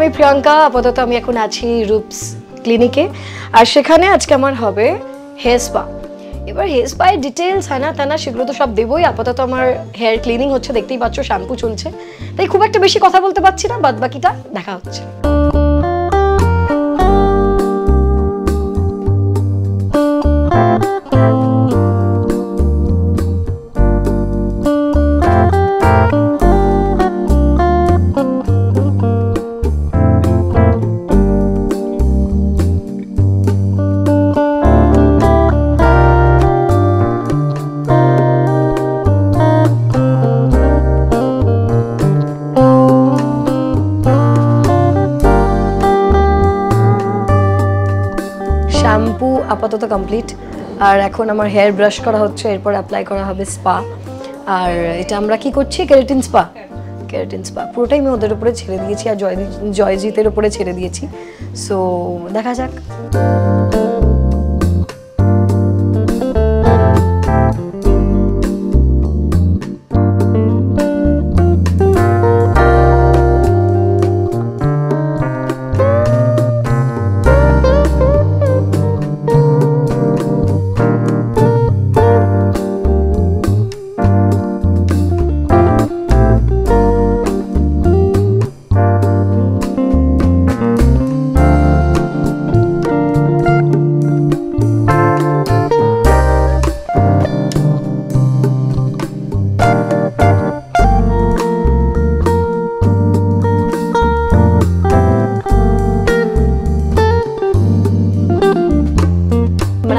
আমি প্রিয়াঙ্কা, আপাতত আমি এখন আছি রূপস ক্লিনিকে, আর সেখানে আজকে আমার হবে হেয়ার স্পা। এবার হেয়ার স্পায়ের ডিটেলস হ্যানা ত্যানা সেগুলো তো সব দেবোই। আপাতত আমার হেয়ার ক্লিনিং হচ্ছে, দেখতেই পাচ্ছ শ্যাম্পু চলছে, তাই খুব একটা বেশি কথা বলতে পারছি না, বাদ বাকিটা দেখা হচ্ছে। শ্যাম্পু আপাতত কমপ্লিট, আর এখন আমার হেয়ার ব্রাশ করা হচ্ছে, এরপর অ্যাপ্লাই করা হবে স্পা। আর এটা আমরা কি করছি, কেরাটিন স্পা। কেরাটিন স্পা পুরোটাই আমি ওদের উপরে ছেড়ে দিয়েছি, আর জয়জিতের উপরে ছেড়ে দিয়েছি। সো দেখা যাক।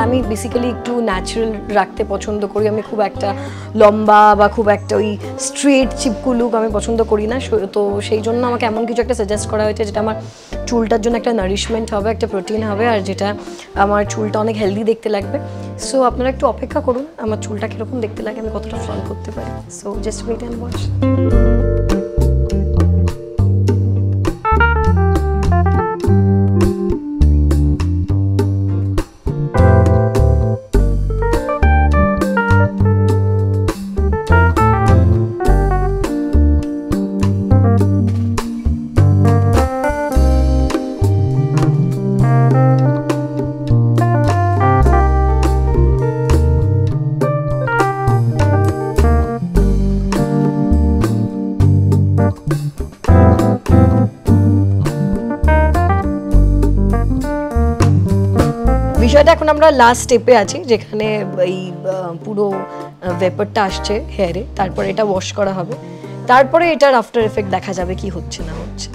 আমি বেসিক্যালি একটু ন্যাচারাল রাখতে পছন্দ করি। আমি খুব একটা লম্বা বা খুব একটা ওই স্ট্রেট চিপকু লুক আমি পছন্দ করি না। তো সেই জন্য আমাকে এমন কিছু একটা সাজেস্ট করা হয়েছে যেটা আমার চুলটার জন্য একটা নারিশমেন্ট হবে, একটা প্রোটিন হবে, আর যেটা আমার চুলটা অনেক হেলদি দেখতে লাগবে। সো আপনারা একটু অপেক্ষা করুন আমার চুলটা কীরকম দেখতে লাগে, আমি কতটা ফ্লন করতে পারি। So just wait and watch. বিষয়টা এখন আমরা লাস্ট স্টেপে আছি, যেখানে এই পুরো ভেপারটা আসছে হেয়ারে, তারপরে এটা ওয়াশ করা হবে, তারপরে এটার আফটার এফেক্ট দেখা যাবে কি হচ্ছে না হচ্ছে।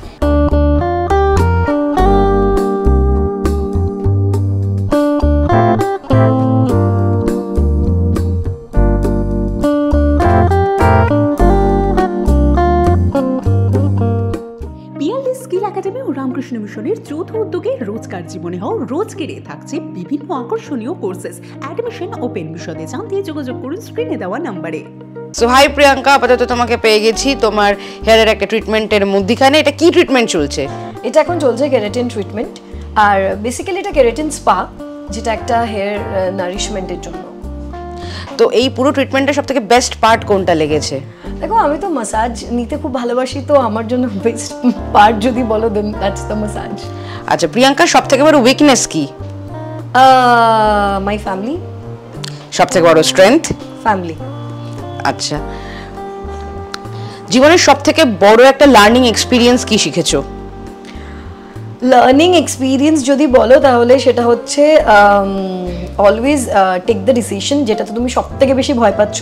রামকৃষ্ণ মিশনের যৌথ উদ্যোগে রোজকার জীবনে হও রোজকেরে থাকছে বিভিন্ন আকর্ষণীয় কোর্সেস। অ্যাডমিশন ওপেন, বিশদে জানতে যোগাযোগ করুন স্ক্রিনে দেওয়া নম্বরে। সো হাই প্রিয়াঙ্কা, আপাতত তোমাকে পেয়ে গেছি তোমার হেয়ারের একটা ট্রিটমেন্টের মধ্যখানে। এটা কি ট্রিটমেন্ট চলছে? এটা এখন চলছে কেরাটিন ট্রিটমেন্ট, আর বেসিক্যালি এটা কেরাটিন স্পা, যেটা একটা হেয়ার নারিশমেন্টের জন্য। তো এই পুরো ট্রিটমেন্টের সবথেকে বেস্ট পার্ট কোনটা লেগেছে? দেখো, আমি তো মাসাজ নিতে খুব ভালোবাসি, তো আমার জন্য বেস্ট পার্ট যদি বলো দেন দ্যাটস দ্য মাসাজ। আচ্ছা, প্রিয়াঙ্কার সবথেকে বড় উইকনেস কি? My family. সবথেকে বড় স্ট্রেংথ? ফ্যামিলি। আচ্ছা, জীবনের সবথেকে বড় একটা লার্নিং এক্সপিরিয়েন্স কি শিখেছো? লার্নিং এক্সপিরিয়েন্স যদি বলো তাহলে সেটা হচ্ছে অলওয়েজ টেক দ্য ডিসিশন, যেটাতে তুমি সবথেকে বেশি ভয় পাচ্ছ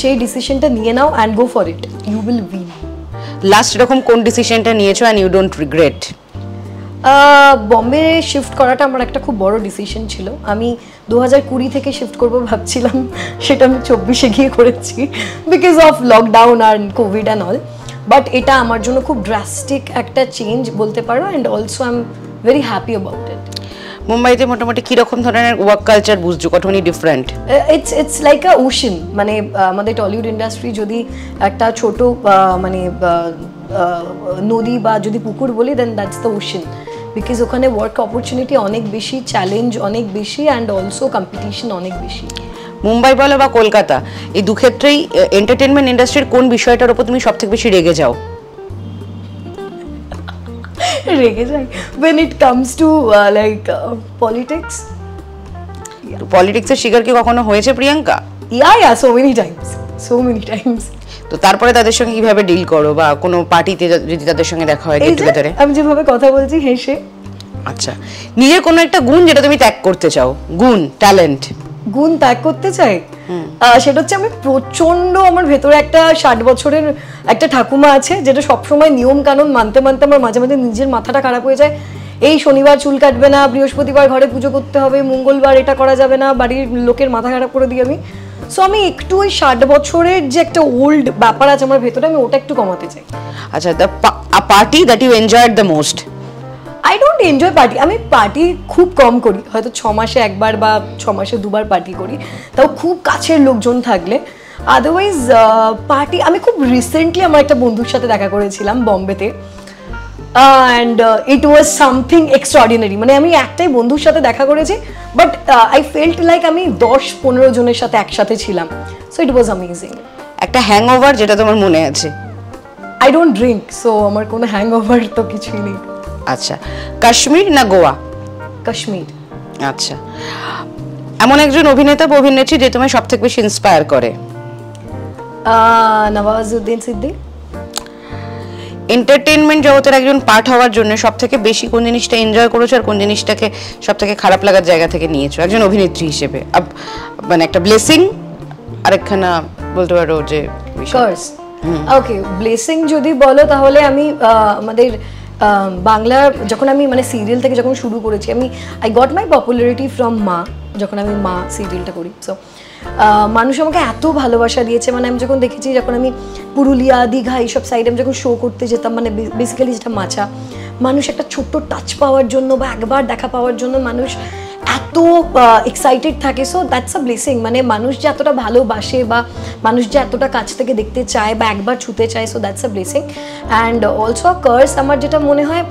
সেই ডিসিশনটা নিয়ে নাও and go for it, you will win. Last এরকম কোন ডিসিশনটা নিয়েছো and you don't regret? Bombay shift করাটা আমার একটা খুব বড় ডিসিশন ছিল। আমি 2020 থেকে শিফট করবো ভাবছিলাম, সেটা আমি 24-এ গিয়ে করেছি বিকজ অফ লকডাউন আর কোভিড অ্যান্ড অল। বাট এটা আমার জন্য খুব ড্রাস্টিক একটা চেঞ্জ বলতে পারো, and also I am very happy about it. মুম্বাইতে মোটামুটি কিরকম ধরনের ওয়ার্ক কালচার বুঝছো, কতখানি different? It's like a ocean. মানে আমাদের টলিউড ইন্ডাস্ট্রি যদি একটা ছোট মানে নদী বা যদি পুকুর বলি, দেন দ্যাটস দ্য ওশান, বিকজ ওখানে ওয়ার্ক অপরচুনিটি অনেক বেশি, চ্যালেঞ্জ অনেক বেশি, অ্যান্ড অলসো কম্পিটিশন অনেক বেশি। মুম্বাই বলো বা কলকাতা, এই দু ক্ষেত্রেই এন্টারটেনমেন্ট ইন্ডাস্ট্রির কোন বিষয়টার উপর তুমি সবথেকে বেশি রেগে যাও? রেগে যাই when it comes to politics. পলিটিক্সের শিকার কি কখনো হয়েছে Priyanka? Yeah, so many times. তো তারপরে তাদের সঙ্গে কিভাবে ডিল করো, বা কোনো পার্টিতে যদি তাদের সঙ্গে দেখা হয়, এই গেট যে টুগেদারে? আমি যেভাবে কথা বলছি হেসে। আচ্ছা, নিজের কোনো একটা গুণ যেটা তুমি ত্যাগ করতে চাও, গুণ, ট্যালেন্ট। গুণ ত্যাগ করতে চাই, সেটা হচ্ছে আমি প্রচন্ড, আমার ভেতরে একটা 60 বছরের একটা ঠাকুমা আছে, যেটা সবসময় নিয়ম কানুন মানতে মানতে আমার মাঝে মাঝে নিজের মাথাটা খারাপ হয়ে যায়। এই শনিবার চুল কাটবে না, বৃহস্পতিবার ঘরে পুজো করতে হবে, মঙ্গলবার এটা করা যাবে না, বাড়ির লোকের মাথা খারাপ করে দিই আমি। সো আমি একটু ওই 60 বছরের যে একটা ওল্ড ব্যাপার আছে আমার ভেতরে, আমি ওটা একটু কমাতে চাই। আচ্ছা, a party that you enjoyed the most? I don't enjoy party. আমি পার্টি খুব কম করি, হয়তো 6 মাসে একবার বা 6 মাসে 2বার পার্টি করি, তাও খুব কাছের লোকজন থাকলে। আদারওয়াইজ পার্টি আমি খুব রিসেন্টলি আমার একটা বন্ধুর সাথে দেখা করেছিলাম বম্বেতে, and it was something extraordinary. মানে আমি একটাই বন্ধুর সাথে দেখা করেছি, বাট আই ফেল্ট লাইক আমি 10-15 জনের সাথে একসাথে ছিলাম। So it was amazing. একটা হ্যাংওভার যেটা তোমার মনে আছে? আই ডোন্ট ড্রিঙ্ক, সো আমার কোনো হ্যাংওভার তো কিছুই নেই। আচ্ছা, কাশ্মীর না গোয়া? কাশ্মীর। আচ্ছা, এমন একজন অভিনেতা বা অভিনেত্রী যে তোমায় সব থেকে বেশি ইন্সপায়ার করে? নওয়াজুদ্দিন সিদ্দিকী। এন্টারটেইনমেন্ট জগতের একজন পার্ট হওয়ার জন্য সব থেকে বেশি কোন জিনিসটা এনজয় করেছো, আর কোন জিনিসটাকে সব থেকে খারাপ লাগার জায়গা থেকে নিয়েছো একজন অভিনেত্রী হিসেবে? মানে একটা ব্লেসিং, আরেকখানা বলতে পারো যে কার্স। ওকে, ব্লেসিং যদি বলো তাহলে আমি আমাদের বাংলা, যখন আমি মানে সিরিয়াল থেকে যখন শুরু করেছি, I got my popularity from মা। যখন আমি মা সিরিয়ালটা করি, সো মানুষ আমাকে এত ভালোবাসা দিয়েছে। মানে আমি যখন দেখেছি, যখন আমি পুরুলিয়া, দীঘা এইসব সাইডে আমি যখন শো করতে যেতাম, মানে বেসিক্যালি যেটা মাছা, মানুষ একটা ছোট্ট টাচ পাওয়ার জন্য বা একবার দেখা পাওয়ার জন্য মানুষ এত এক্সাইটেড থাকে। So that's a blessing. মানে মানুষ যে এতটা ভালোবাসে বা মানুষ যে এতটা কাছ থেকে দেখতে চায় বা একবার ছুতে চায়, so that's a blessing. And also a curse. আমার যেটা মনে হয়,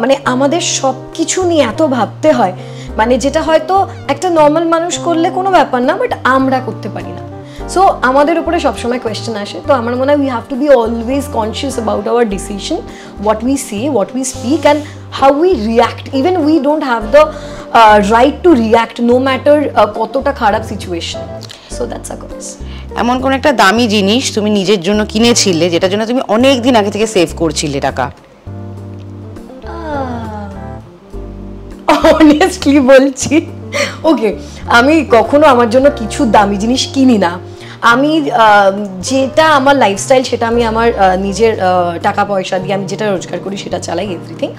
মানে আমাদের সব কিছু নিয়ে এত ভাবতে হয়, মানে যেটা হয়তো একটা নর্মাল মানুষ করলে কোনো ব্যাপার না, বাট আমরা করতে পারি না। সো আমাদের উপরে সবসময় কোয়েশ্চেন আসে। তো আমার মনে হয় we have to be always conscious about our decision, what we say, what we speak, and how we react. Even we don't have the right to react no matter কতটা খারাপ সিচুয়েশন। So that's a curse. এমন কোন একটা দামি জিনিস তুমি নিজের জন্য কিনেছিলে, যেটার জন্য তুমি অনেক দিন আগে থেকে সেভ করছিলে টাকা? অনেস্টলি বলছি, ওকে, আমি কখনো আমার জন্য কিছু দামি জিনিস কিনি না। আমি যেটা আমার লাইফস্টাইল, সেটা আমি আমার নিজের টাকা পয়সা দিয়ে আমি যেটা রোজগার করি সেটা চালাই, everything.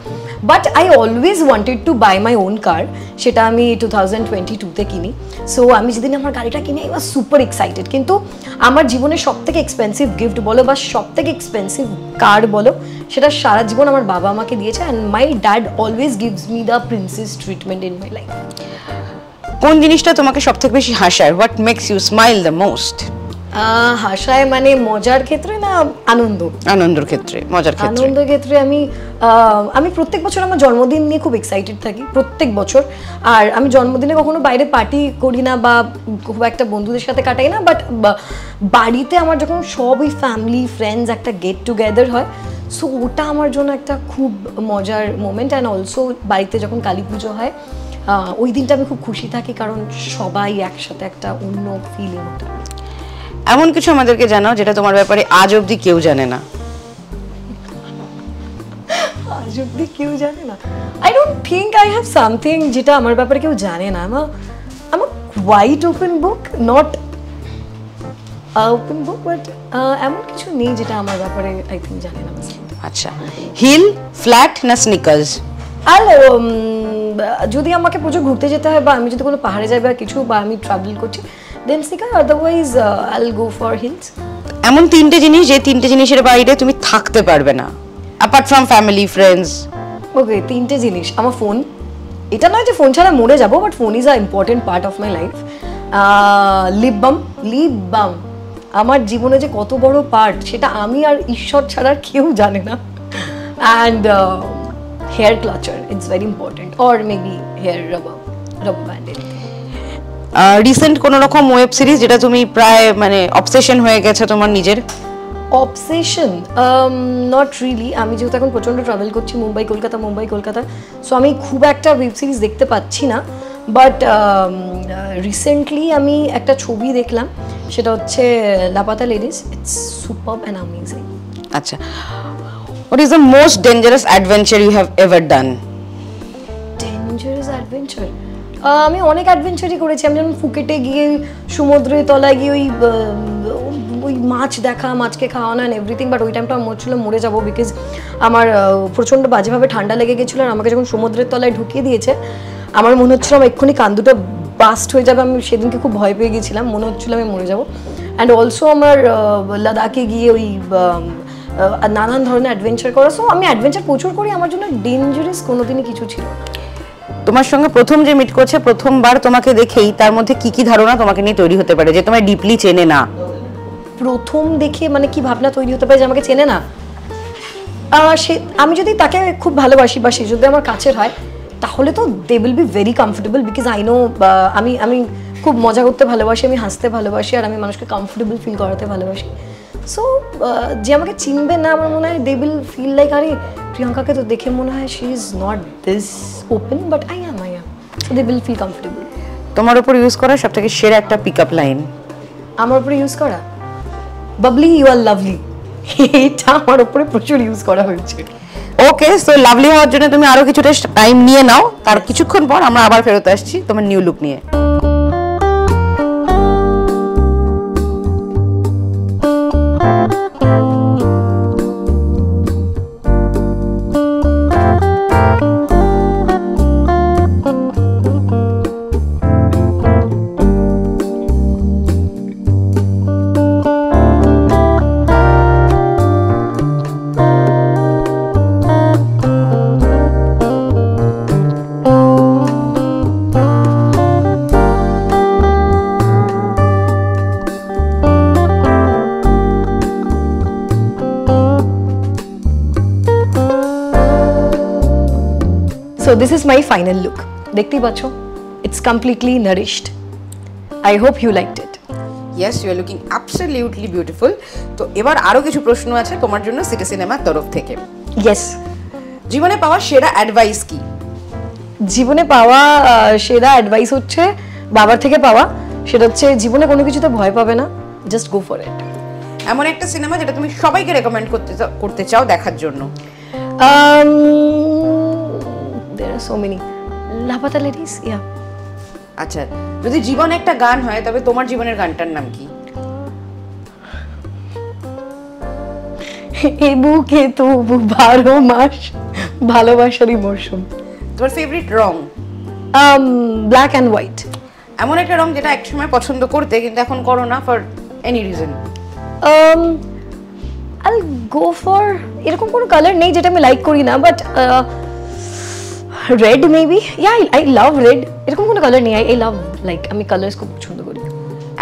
But I always wanted to buy my own car. সেটা আমি 2022-তে কিনি। সো আমি যেদিন আমার গাড়িটা কিনি, আই ওয়াজ সুপার এক্সাইটেড। কিন্তু আমার জীবনের সব থেকে এক্সপেন্সিভ গিফট বলো বা সব থেকে এক্সপেন্সিভ কার বলো, সেটা সারা জীবন আমার বাবা আমাকে দিয়েছে। And my dad always gives me the princess treatment in my life. কোন জিনিসটা তোমাকে সব থেকে বেশি হাসায়? What makes you smile the most? হাসায় মানে মজার ক্ষেত্রে না আনন্দ? আনন্দের ক্ষেত্রে, মজার ক্ষেত্রে? আনন্দের ক্ষেত্রে আমি প্রত্যেক বছর আমার জন্মদিন নিয়ে খুব এক্সাইটেড থাকি, প্রত্যেক বছর। আর আমি জন্মদিনে কখনো বাইরে পার্টি করি না বা খুব একটা বন্ধুদের সাথে কাটাই না, বাট বাড়িতে আমার যখন সব ওই ফ্যামিলি ফ্রেন্ডস একটা গেট টুগেদার হয়, সো ওটা আমার জন্য একটা খুব মজার মোমেন্ট। অ্যান্ড অলসো বাড়িতে যখন কালী পুজো হয়, ওই দিনটা আমি খুব খুশি থাকি, কারণ সবাই একসাথে একটা অন্য ফিলিং। ওটা এমন কিছু আমাদেরকে জানাও যেটা তোমার ব্যাপারে আজ অবধি কেউ জানে না। আজ অবধি কেউ জানে না? I don't think I have something যেটা আমার ব্যাপারে কেউ জানে না। I'm a quite open book, not open book, but এমন কিছু নেই যেটা আমার ব্যাপারে আই থিঙ্ক জানে না। আচ্ছা, হিল, ফ্ল্যাট না স্নিকার্স? আর যদি আমাকে প্রচুর ঘুরতে যেতে হয় বা আমি যদি কোনো পাহাড়ে যাই বা কিছু, বা আমি ট্রাভেল করছি, then sneaker, otherwise I'll go for heels. এমন তিনটে জিনিস যে তিনটে জিনিসের বাইরে তুমি থাকতে পারবে না, অ্যাপার্ট ফ্রম ফ্যামিলি ফ্রেন্ডস? ওকে, তিনটে জিনিস। আমার ফোন, এটা নয় যে ফোন ছাড়া মরে যাবো, but phone is a important part of my life. Lip balm আমার জীবনে যে কত বড় পার্ট, সেটা আমি আর ঈশ্বর ছাড়া কেউ জানে না। And hair clutcher, it's very important, or maybe hair rubber banded. Recent কোনো রকম ওয়েব সিরিজ যেটা তুমি প্রায় মানে অবসেশন হয়ে গেছে তোমার নিজের? Obsession not really. আমি যেহেতু এখন প্রচণ্ড ট্রাভেল করছি মুম্বাই কলকাতা, সো আমি খুব একটা ওয়েব সিরিজ দেখতে পাচ্ছি না। বাট রিসেন্টলি আমি একটা ছবি দেখলাম, সেটা হচ্ছে Laapataa Ladies. It's superb and amazing. আচ্ছা, what is the most dangerous adventure you have ever done? Dangerous adventure, আমি অনেক অ্যাডভেঞ্চারই করেছি। আমি যেমন ফুকেটে গিয়ে সমুদ্রের তলায় গিয়ে ওই মাছ দেখা, মাছকে খাওয়ানো অ্যান্ড এভরিথিং। বাট ওই টাইমটা মনে হচ্ছিল মরে যাবো, বিকজ আমার প্রচণ্ড বাজেভাবে ঠান্ডা লেগে গেছিলো। আর আমাকে যখন সমুদ্রের তলায় ঢুকিয়ে দিয়েছে, আমার মনে হচ্ছিল আমার এক্ষুনি কান দুটো বাস্ট হয়ে যাবে। আমি সেদিনকে খুব ভয় পেয়ে গেছিলাম, মনে হচ্ছিল আমি মরে যাবো। অ্যান্ড অলসো আমার লাদাখে গিয়ে ওই নানান ধরনের অ্যাডভেঞ্চার করা। সো আমি অ্যাডভেঞ্চার প্রচুর করি, আমার জন্য ডেঞ্জারাস কোনোদিনই কিছু ছিল না। তোমার সঙ্গে প্রথম যে মিট করছে, প্রথমবার তোমাকে দেখেই তার মধ্যে কি কি ধারণা তোমাকে নিয়ে তৈরি হতে পারে, যে তোমায় ডিপলি চেনে না? প্রথম দেখে মানে কি ভাবনা তৈরি হতে পারে যে আমাকে চেনে না? সে, আমি যদি তাকে খুব ভালোবাসি বা সে যদি আমার কাছের হয়, তাহলে তো they will be very comfortable, because I know আমি খুব মজা করতে ভালোবাসি, আমি হাসতে ভালোবাসি, আর আমি মানুষকে কমফোর্টেবল ফিল করাতে ভালোবাসি। সো যে আমাকে চিনবে না, আমার মনে হয় দে উইল ফিল লাইক আরে প্রিয়াঙ্কাকে তো দেখে মনে হয় she is not this open, but I am. So they will feel comfortable. তোমার উপর ইউজ করা সবথেকে সেরা একটা পিকআপ লাইন? আমার উপরে ইউজ করা বাবলি ইউ আর লাভলি, এটা আমার উপরে প্রচুর ইউজ করা হয়েছে। ওকে, সো লাভলি হওয়ার জন্য তুমি আরো কিছুটা টাইম নিয়ে নাও, তার কিছুক্ষণ পর আমরা আবার ফেরত আসছি তোমার নিউ লুক নিয়ে। So this is my final look. দেখতেই পাচ্ছ, it's completely nourished. I hope you liked it. Yes, you are looking absolutely beautiful. তো এবার আরো কিছু প্রশ্ন আছে তোমার জন্য সিটি সিনেমার তরফ থেকে। Yes. জীবনে পাওয়া সেরা অ্যাডভাইস কি? জীবনে পাওয়া সেরা অ্যাডভাইস হচ্ছে বাবার থেকে পাওয়া, সেটা হচ্ছে জীবনে কোনো কিছুতে ভয় পাবে না, জাস্ট গো ফর ইট। এমন একটা সিনেমা যেটা তুমি সবাইকে রেকমেন্ড করতে চাও দেখার জন্য? There are so many. Laapataa ladies, yeah. আচ্ছা, যদি জীবন একটা গান হয়, তবে তোমার জীবনের গানটার নাম কি? এ বুকে তবু 12 মাস ভালোবাসারই মরশুম। তোমার favourite wrong? Black and white. এমন একটা রং যেটা একসময় পছন্দ করতে কিন্তু এখন করো না, for any reason? I'll go for, এরকম কোনো কালার নেই যেটা আমি লাইক করি না, but red maybe, I love red. এরকম কোনো কালার নেই, আই লাভ, লাইক আমি কালার্স খুব পছন্দ করি।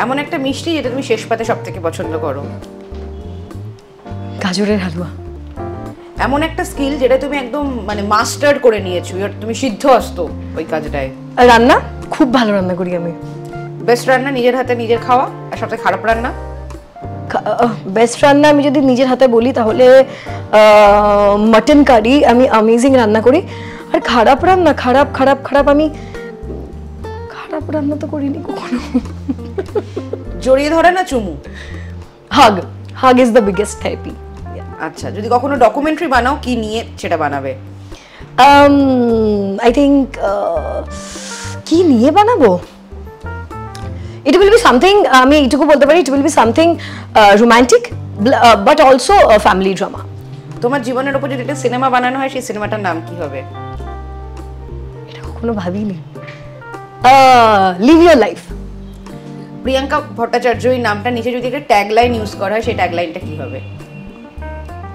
এমন একটা মিষ্টি যেটা তুমি শেষ পাতে সব থেকে পছন্দ করো? গাজরের হালুয়া। এমন একটা স্কিল যেটা তুমি একদম মানে মাস্টার করে নিয়েছো, তুমি সিদ্ধহস্ত ওই কাজটায়? রান্না খুব ভালো রান্না করি আমি। বেস্ট রান্না নিজের হাতে নিজের খাওয়া, আর সবথেকে খারাপ রান্না? বেস্ট রান্না আমি যদি নিজের হাতে বলি তাহলে মাটন কারি আমি অ্যামেজিং রান্না করি। আর খারাপ রান্না, আমি খারাপ রান্না তো করিনি কখনো। জড়িয়ে ধরে না চুমু? হাগ ইজ দ্য বিগেস্ট থেরাপি। আচ্ছা, যদি কখনো ডকুমেন্টারি বানাও, কি নিয়ে সেটা বানাবে? আই থিঙ্ক কি নিয়ে বানাবো, it will be something, আমি এইটুকু বলতে পারি, it will be something romantic but also a family drama. তোমার জীবনের উপর যদি একটা সিনেমা বানানো হয়, সেই সিনেমাটার নাম কি হবে? এটা কখনো ভাবিনি। Live your life. Priyanka Bhattacharya এই নামটা নিচে যদি একটা ট্যাগলাইন ইউজ করা হয়, সেই ট্যাগলাইনটা কি হবে?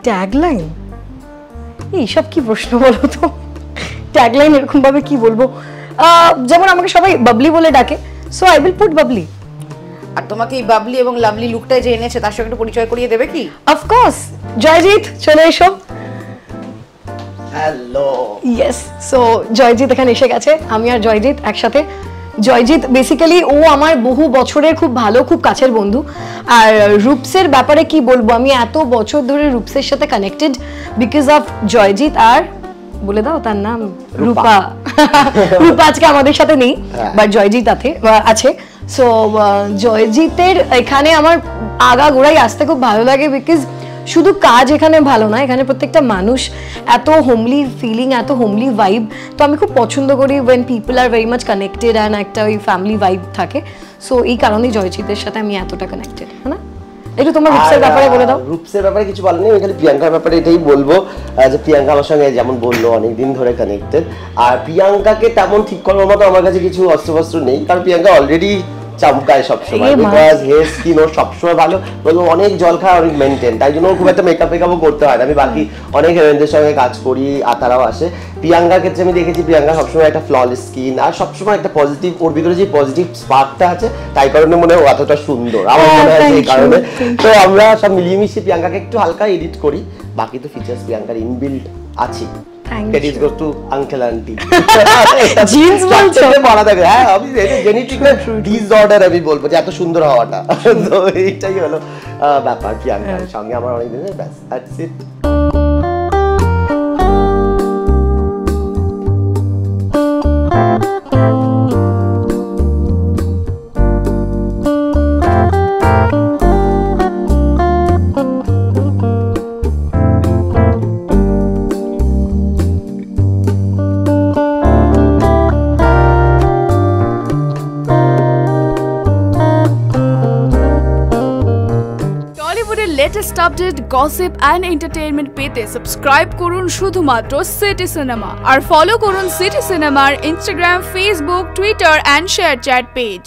ট্যাগলাইন? এইসব কি প্রশ্ন বলো তো, ট্যাগলাইন এরকম ভাবে কি বলবো? যেমন আমাকে সবাই বাবলি বলে ডাকে, so I will put Babli. আর তোমাকে এই বাবলি এবং লাভলি লুকটা যে এনেছে, তার সঙ্গে একটু পরিচয় করিয়ে দেবে কি? অফকোর্স, জয়জিৎ চলে এসো। হ্যালো। ইয়েস, সো জয়জিৎ এখানে এসে গেছে, আমি আর জয়জিৎ একসাথে জয়জিৎ বেসিক্যালি ও আমার বহু বছরের খুব ভালো খুব কাছের বন্ধু। আর রূপসের ব্যাপারে কি বলবো, আমি এত বছর ধরে রূপসের সাথে কানেক্টেড বিকজ অফ জয়জিৎ আর বলে দাও তার নাম রূপা। রূপা আজকে আমাদের সাথে নেই, বাট জয়জিৎ আছে। সো জয়জিতের এখানে আমার আগাগোড়াই আসতে খুব ভালো লাগে বিকজ শুধু কাজ এখানে ভালো না, এখানে প্রত্যেকটা মানুষ এত হোমলি ফিলিং, এত হোমলি ভাইব। তো আমি খুব পছন্দ করি when people are very much connected and একটা ওই ফ্যামিলি ভাইব থাকে। সো এই কারণেই জয়জিতের সাথে আমি এতটা কানেক্টেড, হ্যাঁ না? একটু তোমার রূপসের ব্যাপারে বলে দাও। রূপসের ব্যাপারে কিছু বলেনি, আমি খালি প্রিয়াঙ্কার ব্যাপারে এটাই বলবো যে প্রিয়াঙ্কা আমার সঙ্গে যেমন বললো অনেকদিন ধরে কানেক্টেড। আর প্রিয়াঙ্কাকে তেমন ঠিক করার মতো আমার কাছে কিছু অস্ত্রশস্ত্র নেই, কারণ প্রিয়াঙ্কা অলরেডি চামকায় সবসময়, বিকজ হেয়ার স্কিন ওর সবসময় ভালো, অনেক জল খায়, অনেক মেনটেন, তাই জন্য খুব একটা মেকআপও করতে হয় না। আমি বাকি অনেক হেরোইনদের সঙ্গে কাজ করি আর তারাও আসে। প্রিয়াঙ্কার ক্ষেত্রে আমি দেখেছি প্রিয়াঙ্কা সবসময় একটা ফ্ললেস স্কিন আর সবসময় একটা পজিটিভ, ওর ভিতরে যে পজিটিভ স্পার্কটা আছে তাই কারণে মনে হয় এতটা সুন্দর আমার মনে হয় সেই কারণে। তো আমরা সব মিলিয়ে মিশিয়ে প্রিয়াঙ্কাকে একটু হালকা এডিট করি, বাকি তো ফিচার্স প্রিয়াঙ্কার ইনবিল্ট আছে। Credit goes to uncle auntie. Jeans বলছো? বলা থাকে, হ্যাঁ আমি জেনেটিক ডিসঅর্ডার আমি বলবো যে এত সুন্দর হওয়াটা। তো এইটাই হলো ব্যাপার প্রিয়াঙ্কার সঙ্গে আমার অনেক দিনের, ব্যাস that's it. Latest update, gossip and entertainment পেতে সাবস্ক্রাইব করুন শুধুমাত্র সিটি সিনেমা, আর ফলো করুন সিটি সিনেমার Instagram, Facebook, Twitter and share chat page.